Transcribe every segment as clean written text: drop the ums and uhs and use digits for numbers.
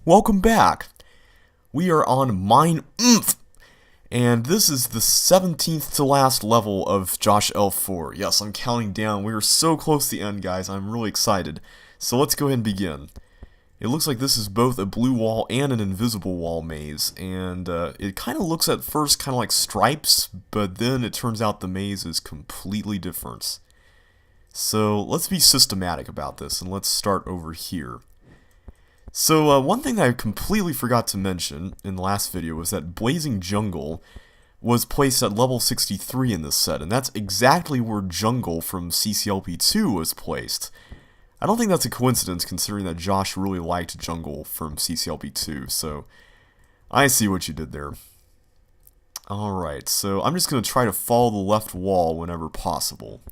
Welcome back! We are on Mmmpf, and this is the 17th to last level of JoshL4. Yes, I'm counting down. We are so close to the end, guys. I'm really excited. So let's go ahead and begin. It looks like this is both a blue wall and an invisible wall maze, and it kind of looks at first kind of like stripes, but then it turns out the maze is completely different. So let's be systematic about this, and let's start over here. So one thing that I completely forgot to mention in the last video was that Blazing Jungle was placed at level 63 in this set, and that's exactly where Jungle from CCLP2 was placed. I don't think that's a coincidence considering that Josh really liked Jungle from CCLP2, so I see what you did there. Alright, so I'm just going to try to follow the left wall whenever possible.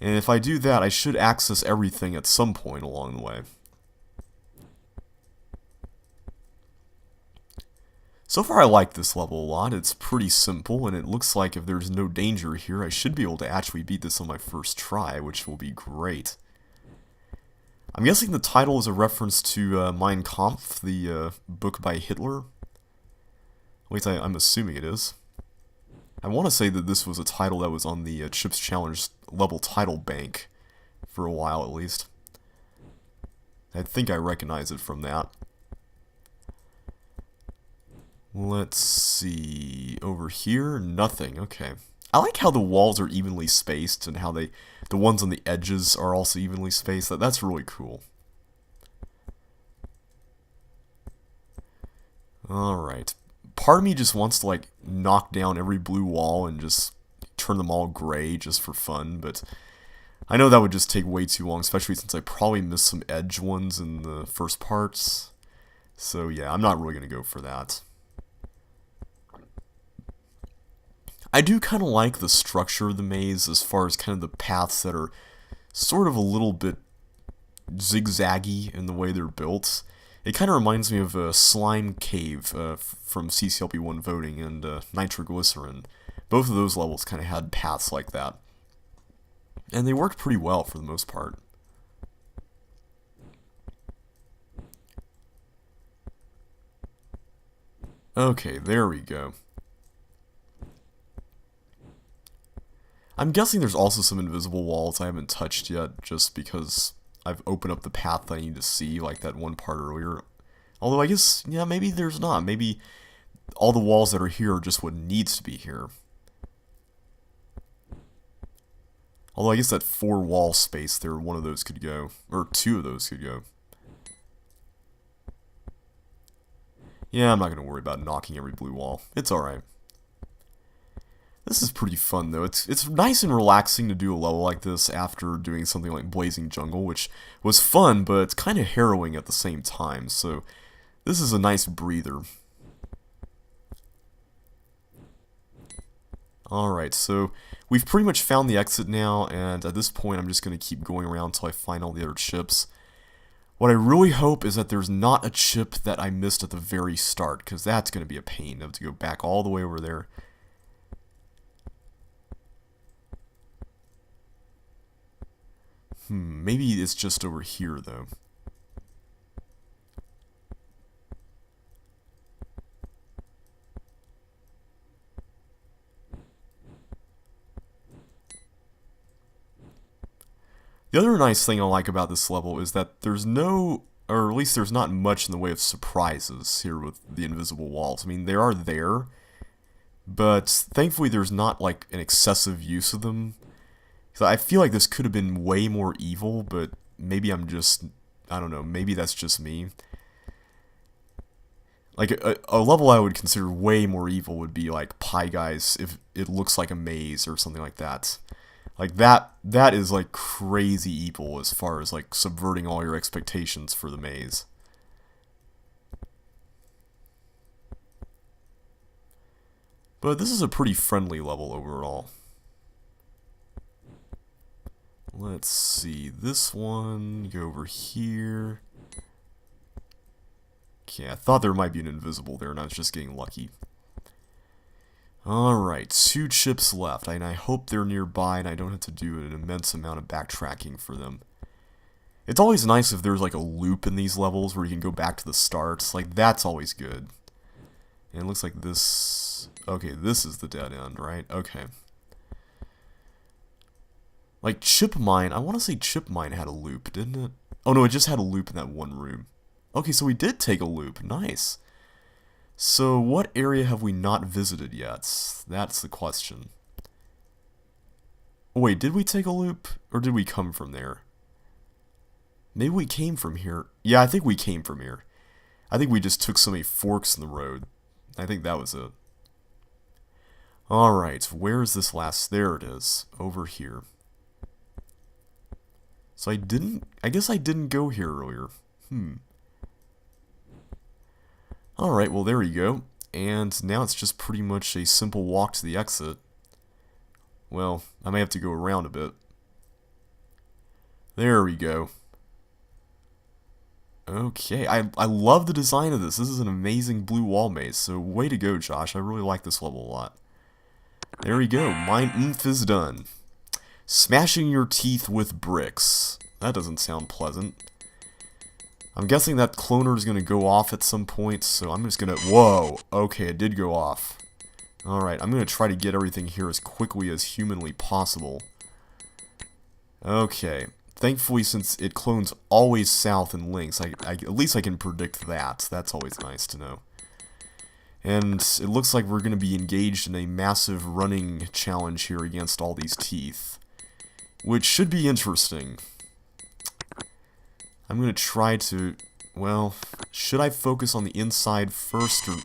And if I do that, I should access everything at some point along the way. So far I like this level a lot. It's pretty simple, and it looks like if there's no danger here, I should be able to actually beat this on my first try, which will be great. I'm guessing the title is a reference to Mmmpf, the book by Hitler. At least I'm assuming it is. I want to say that this was a title that was on the Chips Challenge level title bank for a while at least. I think I recognize it from that. Let's see, over here, nothing, okay. I like how the walls are evenly spaced and how the ones on the edges are also evenly spaced. That's really cool. Alright. Part of me just wants to like knock down every blue wall and just turn them all gray just for fun, but I know that would just take way too long, especially since I probably missed some edge ones in the first parts. So yeah, I'm not really going to go for that. I do kind of like the structure of the maze as far as kind of the paths that are sort of a little bit zigzaggy in the way they're built. It kind of reminds me of a Slime Cave from CCLP1 voting and Nitroglycerin. Both of those levels kind of had paths like that. And they worked pretty well for the most part. Okay, there we go. I'm guessing there's also some invisible walls I haven't touched yet, just because I've opened up the path that I need to see, like that one part earlier. Although I guess, yeah, maybe there's not. Maybe all the walls that are here are just what needs to be here. Although I guess that 4-wall space there, one of those could go. Or 2 of those could go. Yeah, I'm not going to worry about knocking every blue wall. It's alright. This is pretty fun though. It's nice and relaxing to do a level like this after doing something like Blazing Jungle, which was fun, but it's kind of harrowing at the same time, so this is a nice breather. Alright, so we've pretty much found the exit now, and at this point I'm just going to keep going around until I find all the other chips. What I really hope is that there's not a chip that I missed at the very start, because that's going to be a pain. I have to go back all the way over there. Maybe it's just over here, though. The other nice thing I like about this level is that there's no, or at least there's not much in the way of surprises here with the invisible walls. I mean, they are there, but thankfully there's not like an excessive use of them. So I feel like this could have been way more evil, but maybe I'm just, I don't know, maybe that's just me. Like, a level I would consider way more evil would be like Pie Guys if it looks like a maze or something like that. Like, that is like crazy evil as far as like subverting all your expectations for the maze. But this is a pretty friendly level overall. Let's see, this one, go over here. Okay, I thought there might be an invisible there, and I was just getting lucky. Alright, 2 chips left, and I hope they're nearby and I don't have to do an immense amount of backtracking for them. It's always nice if there's like a loop in these levels where you can go back to the start. Like, that's always good. And it looks like this... Okay, this is the dead end, right? Okay. Like, Chip Mine, I want to say Chip Mine had a loop, didn't it? Oh no, it just had a loop in that one room. Okay, so we did take a loop. Nice. So, what area have we not visited yet? That's the question. Oh, wait, did we take a loop? Or did we come from there? Maybe we came from here. Yeah, I think we came from here. I think we just took so many forks in the road. I think that was it. Alright, where is this last... There it is. Over here. So I guess I didn't go here earlier. Alright, well there you go. And now it's just pretty much a simple walk to the exit. Well, I may have to go around a bit. There we go. Okay, I love the design of this. This is an amazing blue wall maze, so way to go, Josh. I really like this level a lot. There we go. Mmmpf is done. Smashing your teeth with bricks. That doesn't sound pleasant. I'm guessing that cloner is going to go off at some point, so I'm just going to... Whoa! Okay, it did go off. Alright, I'm going to try to get everything here as quickly as humanly possible. Okay. Thankfully, since it clones always south in links, at least I can predict that. That's always nice to know. And it looks like we're going to be engaged in a massive running challenge here against all these teeth. Which should be interesting. I'm going to try to... Well, should I focus on the inside first or...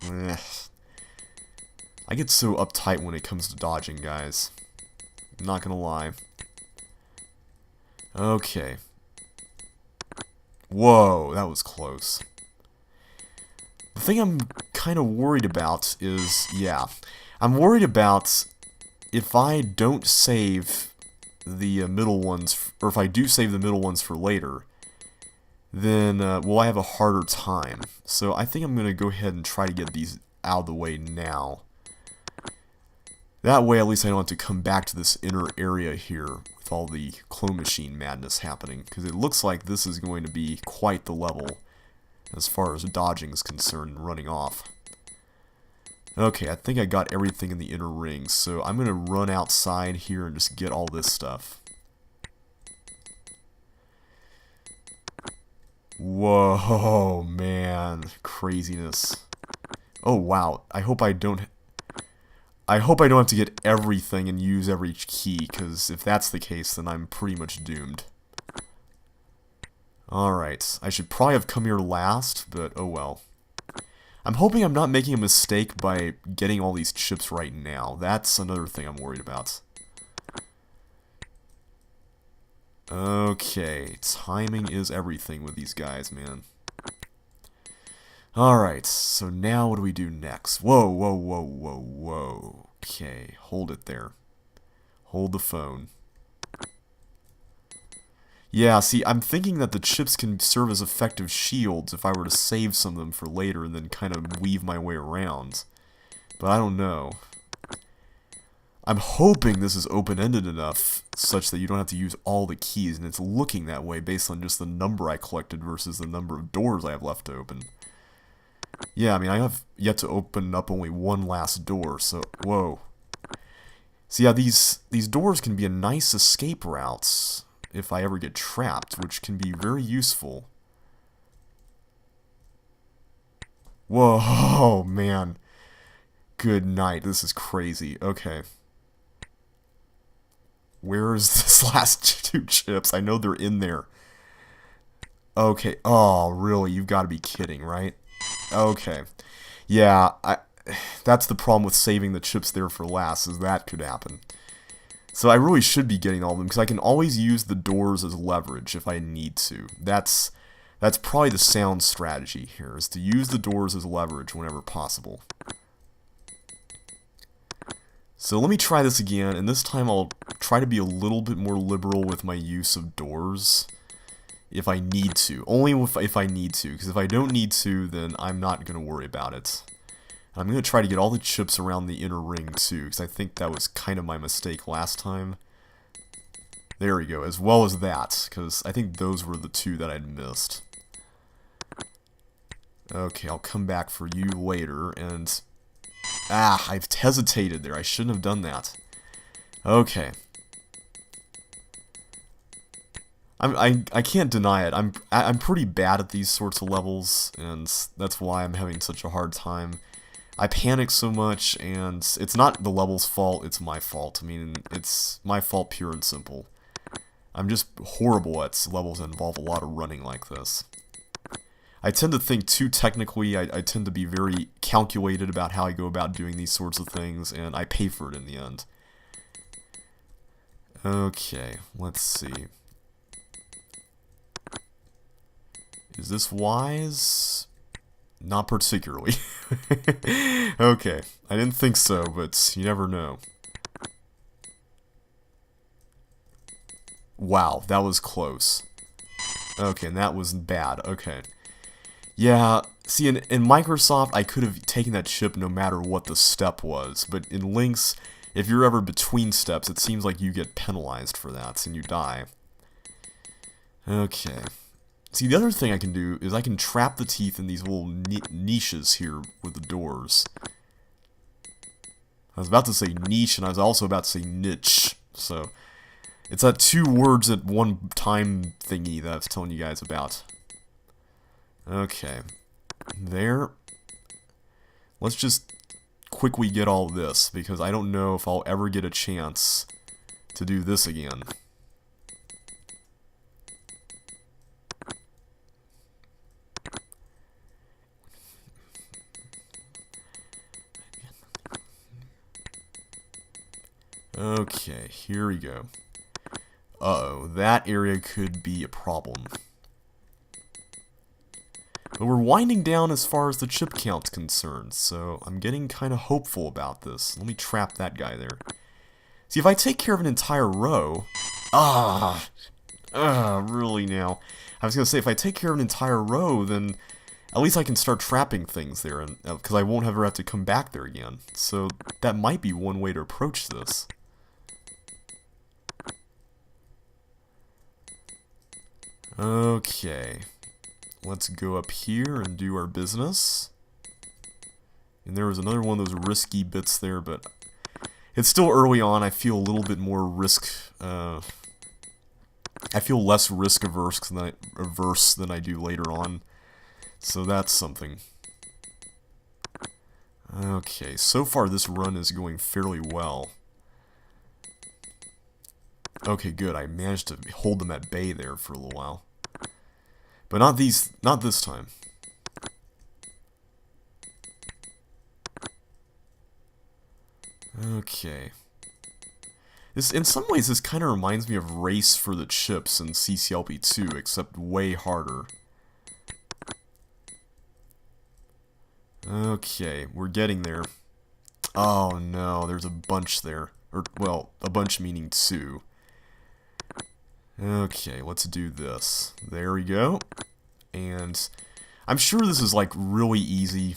I get so uptight when it comes to dodging, guys. I'm not going to lie. Okay. Whoa, that was close. The thing I'm kind of worried about is, yeah, I'm worried about if I don't save the middle ones, or if I do save the middle ones for later, then will I have a harder time? So I think I'm going to go ahead and try to get these out of the way now. That way at least I don't have to come back to this inner area here with all the clone machine madness happening, because it looks like this is going to be quite the level as far as dodging is concerned and running off. Okay, I think I got everything in the inner ring, so I'm going to run outside here and just get all this stuff. Whoa, man. Craziness. Oh, wow. I hope I don't have to get everything and use every key, because if that's the case, then I'm pretty much doomed. Alright, I should probably have come here last, but oh well. I'm hoping I'm not making a mistake by getting all these chips right now. That's another thing I'm worried about. Okay, timing is everything with these guys, man. Alright, so now what do we do next? Whoa, whoa, whoa, whoa, whoa. Okay, hold it there. Hold the phone. Yeah, see, I'm thinking that the chips can serve as effective shields if I were to save some of them for later and then kind of weave my way around. But I don't know. I'm hoping this is open-ended enough such that you don't have to use all the keys, and it's looking that way based on just the number I collected versus the number of doors I have left to open. Yeah, I mean, I have yet to open up only one last door, so... Whoa. So yeah, these doors can be a nice escape routes if I ever get trapped, which can be very useful. Whoa, man. Good night, this is crazy. Okay. Where is this last two chips? I know they're in there. Okay, oh, really? You've got to be kidding, right? Okay. Yeah, that's the problem with saving the chips there for last, is that could happen. So I really should be getting all of them, because I can always use the doors as leverage if I need to. That's probably the sound strategy here, is to use the doors as leverage whenever possible. So let me try this again, and this time I'll try to be a little bit more liberal with my use of doors. If I need to. Only if I need to, because if I don't need to, then I'm not going to worry about it. I'm going to try to get all the chips around the inner ring too, because I think that was kind of my mistake last time. There we go, as well as that, because I think those were the two that I'd missed. Okay, I'll come back for you later, and... Ah, I've hesitated there. I shouldn't have done that. Okay. I can't deny it. I'm pretty bad at these sorts of levels, and that's why I'm having such a hard time. I panic so much, and it's not the level's fault, it's my fault. I mean, it's my fault pure and simple. I'm just horrible at levels that involve a lot of running like this. I tend to think too technically, I tend to be very calculated about how I go about doing these sorts of things, and I pay for it in the end. Okay, let's see. Is this wise? Not particularly. Okay, I didn't think so, but you never know. Wow, that was close. Okay, and that was bad. Okay. Yeah, see, in Microsoft, I could have taken that chip no matter what the step was, but in Lynx, if you're ever between steps, it seems like you get penalized for that, and you die. Okay. See, the other thing I can do is I can trap the teeth in these little niches here with the doors. I was about to say niche, and I was also about to say niche, so... It's that 2 words at one time thingy that I was telling you guys about. Okay. There. Let's just quickly get all this, because I don't know if I'll ever get a chance to do this again. Okay, here we go. Uh-oh, that area could be a problem. But we're winding down as far as the chip count's concerned, so I'm getting kind of hopeful about this. Let me trap that guy there. See, if I take care of an entire row... really now. I was going to say, if I take care of an entire row, then at least I can start trapping things there, and because I won't ever have to come back there again. So that might be one way to approach this. Okay, let's go up here and do our business. And there was another one of those risky bits there, but it's still early on. I feel a little bit more risk, I feel less risk averse than I do later on. So that's something. Okay, so far this run is going fairly well. Okay, good. I managed to hold them at bay there for a little while. But not this time. Okay. This, in some ways, this kind of reminds me of Race for the Chips in CCLP2, except way harder. Okay, we're getting there. Oh no, there's a bunch there. Or, well, a bunch meaning 2. Okay, let's do this. There we go. And I'm sure this is like really easy,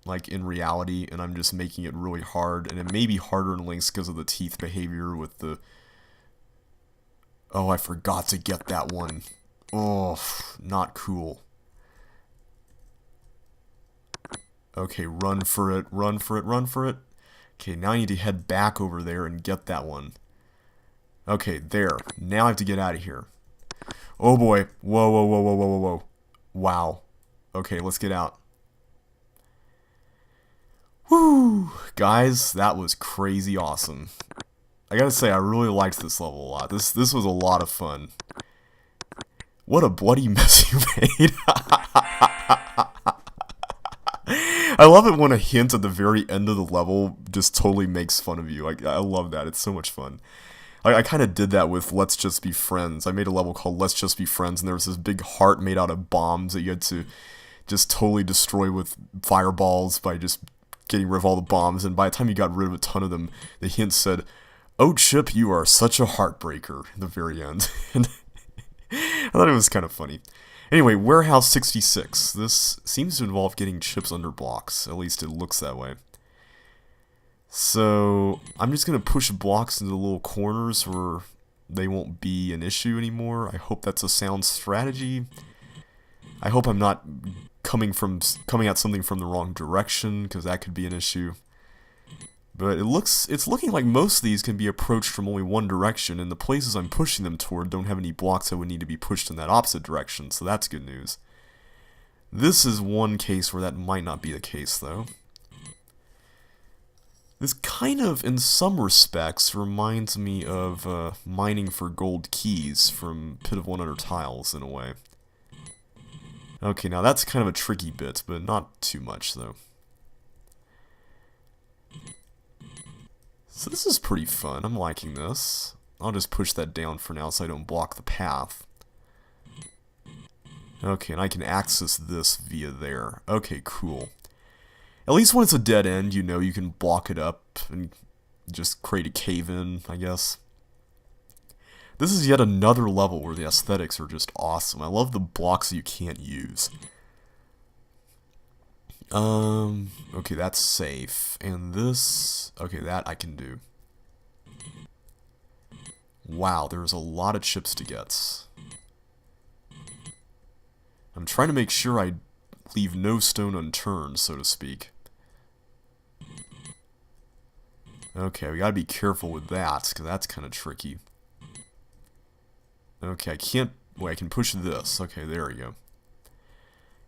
like in reality, and I'm just making it really hard. And it may be harder in Lynx because of the teeth behavior with the... Oh, I forgot to get that one. Oh, not cool. Okay, run for it, run for it, run for it. Okay, now I need to head back over there and get that one. Okay, there. Now I have to get out of here. Oh boy. Whoa, whoa, whoa, whoa, whoa, whoa, whoa. Wow. Okay, let's get out. Whew. Guys, that was crazy awesome. I gotta say, I really liked this level a lot. This was a lot of fun. What a bloody mess you made. I love it when a hint at the very end of the level just totally makes fun of you. I love that. It's so much fun. I kind of did that with Let's Just Be Friends. I made a level called Let's Just Be Friends, and there was this big heart made out of bombs that you had to just totally destroy with fireballs by just getting rid of all the bombs. And by the time you got rid of a ton of them, the hint said, "Oh, Chip, you are such a heartbreaker," at the very end. And I thought it was kind of funny. Anyway, Warehouse 66. This seems to involve getting chips under blocks. At least it looks that way. So, I'm just going to push blocks into the little corners where they won't be an issue anymore. I hope that's a sound strategy. I hope I'm not coming at something from the wrong direction, because that could be an issue. But it's looking like most of these can be approached from only one direction, and the places I'm pushing them toward don't have any blocks that would need to be pushed in that opposite direction, so that's good news. This is one case where that might not be the case, though. This kind of, in some respects, reminds me of mining for gold keys from Pit of 100 Tiles, in a way. Okay, now that's kind of a tricky bit, but not too much, though. So this is pretty fun. I'm liking this. I'll just push that down for now so I don't block the path. Okay, and I can access this via there. Okay, cool. At least when it's a dead end, you know you can block it up and just create a cave-in, I guess. This is yet another level where the aesthetics are just awesome. I love the blocks that you can't use. Okay, that's safe. And this, okay, that I can do. Wow, there's a lot of chips to get. I'm trying to make sure I leave no stone unturned, so to speak. Okay, we gotta be careful with that, because that's kind of tricky. Okay, I can't, wait, I can push this. Okay, there we go.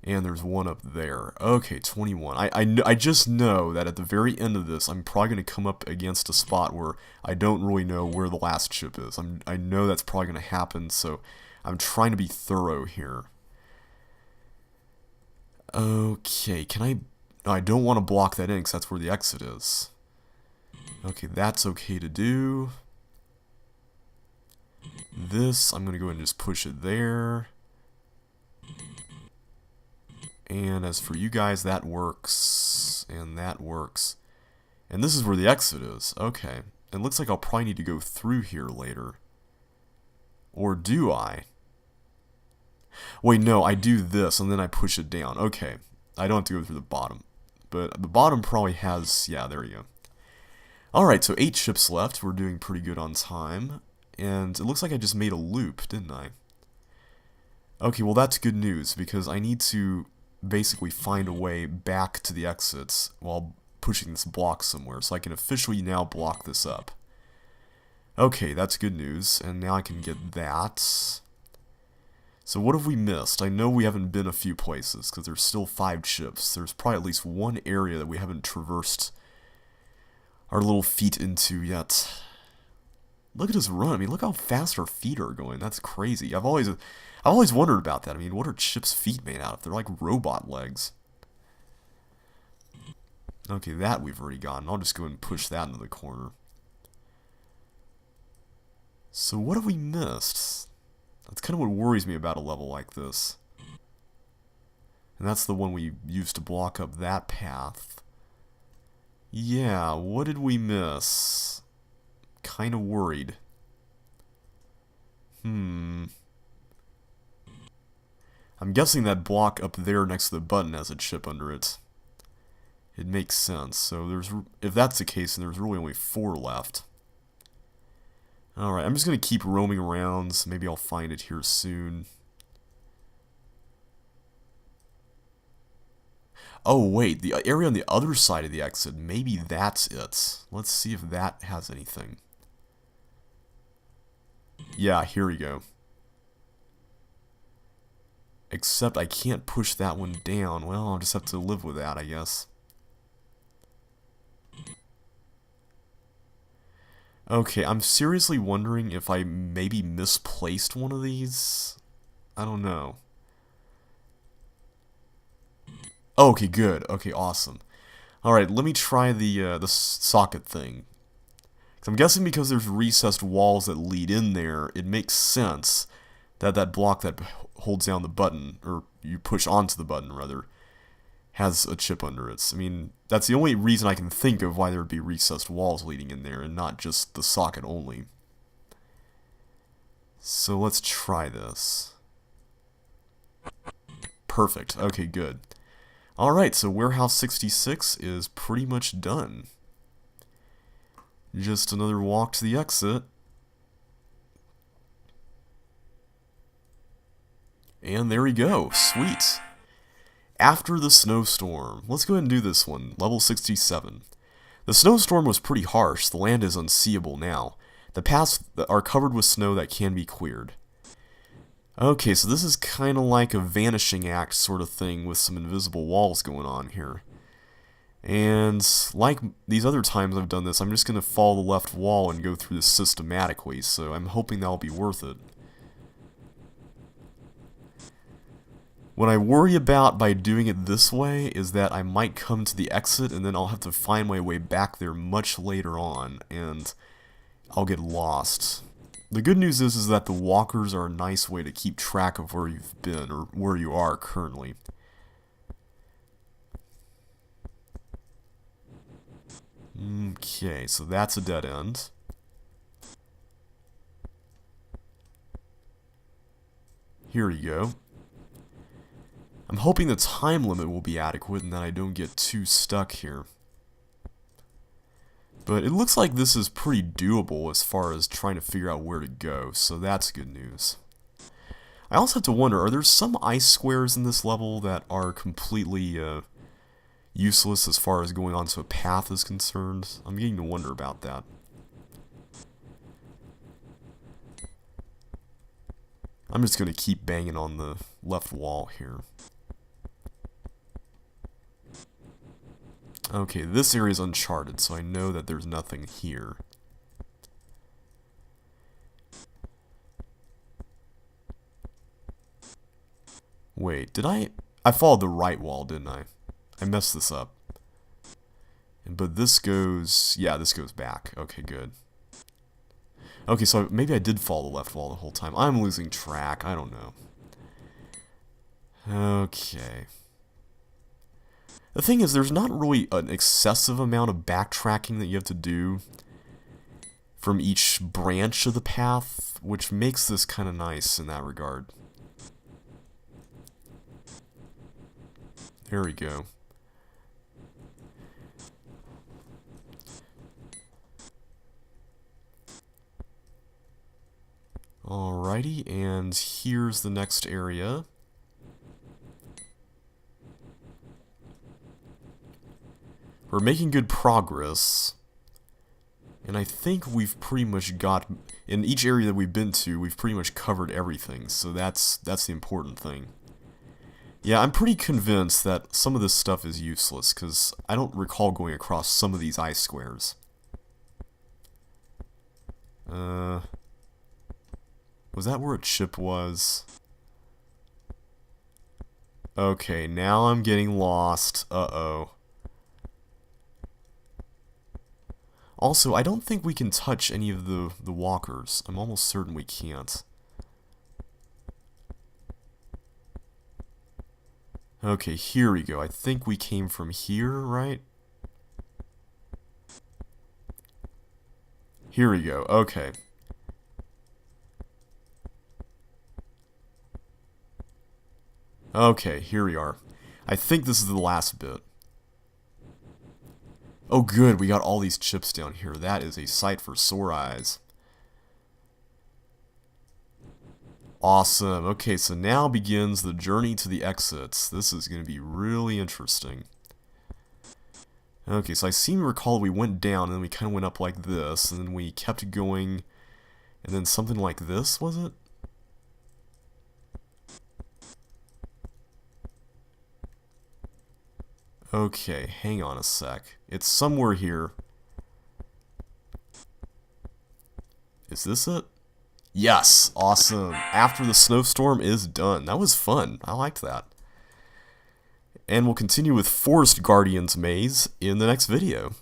And there's one up there. Okay, 21. I just know that at the very end of this, I'm probably going to come up against a spot where I don't really know where the last chip is. I know that's probably going to happen, so I'm trying to be thorough here. Okay, can I... No, I don't want to block that in, because that's where the exit is. Okay, that's okay to do. This, I'm going to go ahead and just push it there. And as for you guys, that works. And that works. And this is where the exit is. Okay. It looks like I'll probably need to go through here later. Or do I? Wait, no, I do this and then I push it down. Okay. I don't have to go through the bottom. But the bottom probably has... Yeah, there you go. Alright, so 8 ships left. We're doing pretty good on time. And it looks like I just made a loop, didn't I? Okay, well that's good news, because I need to basically find a way back to the exits while pushing this block somewhere, so I can officially now block this up. Okay, that's good news, and now I can get that. So what have we missed? I know we haven't been a few places, because there's still 5 ships. There's probably at least one area that we haven't traversed our little feet into yet. Look at us run. I mean, look how fast our feet are going. That's crazy. I've always wondered about that. I mean, what are chips' feet made out of? They're like robot legs. Okay, that we've already gotten. I'll just go and push that into the corner. So what have we missed? That's kind of what worries me about a level like this. And that's the one we used to block up that path. Yeah, what did we miss? Kind of worried. I'm guessing that block up there next to the button has a chip under it. It makes sense. So if that's the case, then there's really only 4 left. Alright, I'm just going to keep roaming around. So maybe I'll find it here soon. Oh wait, the area on the other side of the exit, maybe that's it. Let's see if that has anything. Yeah, here we go. Except I can't push that one down. Well, I'll just have to live with that, I guess. Okay, I'm seriously wondering if I maybe misplaced one of these. I don't know. Oh, okay, good. Okay, awesome. Alright, let me try the socket thing. I'm guessing because there's recessed walls that lead in there, it makes sense that that block that holds down the button, or you push onto the button, rather, has a chip under it. I mean, that's the only reason I can think of why there would be recessed walls leading in there, and not just the socket only. So let's try this. Perfect. Okay, good. Alright, so Warehouse 66 is pretty much done. Just another walk to the exit. And there we go. Sweet. After the snowstorm. Let's go ahead and do this one. Level 67. The snowstorm was pretty harsh. The land is unseeable now. The paths are covered with snow that can be cleared. Okay, so this is kind of like a vanishing act sort of thing with some invisible walls going on here. And like these other times I've done this, I'm just going to follow the left wall and go through this systematically, so I'm hoping that'll be worth it. What I worry about by doing it this way is that I might come to the exit and then I'll have to find my way back there much later on, and I'll get lost. The good news is that the walkers are a nice way to keep track of where you've been, or where you are currently. Okay, so that's a dead end. Here you go. I'm hoping the time limit will be adequate and that I don't get too stuck here. But it looks like this is pretty doable as far as trying to figure out where to go, so that's good news. I also have to wonder, are there some ice squares in this level that are completely useless as far as going onto a path is concerned? I'm beginning to wonder about that. I'm just going to keep banging on the left wall here. Okay, this area is uncharted, so I know that there's nothing here. Wait, did I followed the right wall, didn't I? I messed this up. But this goes... yeah, this goes back. Okay, good. Okay, so maybe I did follow the left wall the whole time. I'm losing track. I don't know. Okay. The thing is, there's not really an excessive amount of backtracking that you have to do from each branch of the path, which makes this kind of nice in that regard. There we go. Alrighty, and here's the next area. We're making good progress, and I think we've pretty much got, in each area that we've been to, we've pretty much covered everything, so that's the important thing. Yeah, I'm pretty convinced that some of this stuff is useless, because I don't recall going across some of these ice squares. Was that where a chip was? Okay, now I'm getting lost. Uh-oh. Also, I don't think we can touch any of the walkers. I'm almost certain we can't. Okay, here we go. I think we came from here, right? Here we go. Okay. Okay, here we are. I think this is the last bit. Oh good, we got all these chips down here. That is a sight for sore eyes. Awesome. Okay, so now begins the journey to the exits. This is going to be really interesting. Okay, so I seem to recall we went down and then we kind of went up like this, and then we kept going, and then something like this, was it? Okay, hang on a sec. It's somewhere here. Is this it? Yes! Awesome! After the snowstorm is done. That was fun. I liked that. And we'll continue with Forest Guardians Maze in the next video.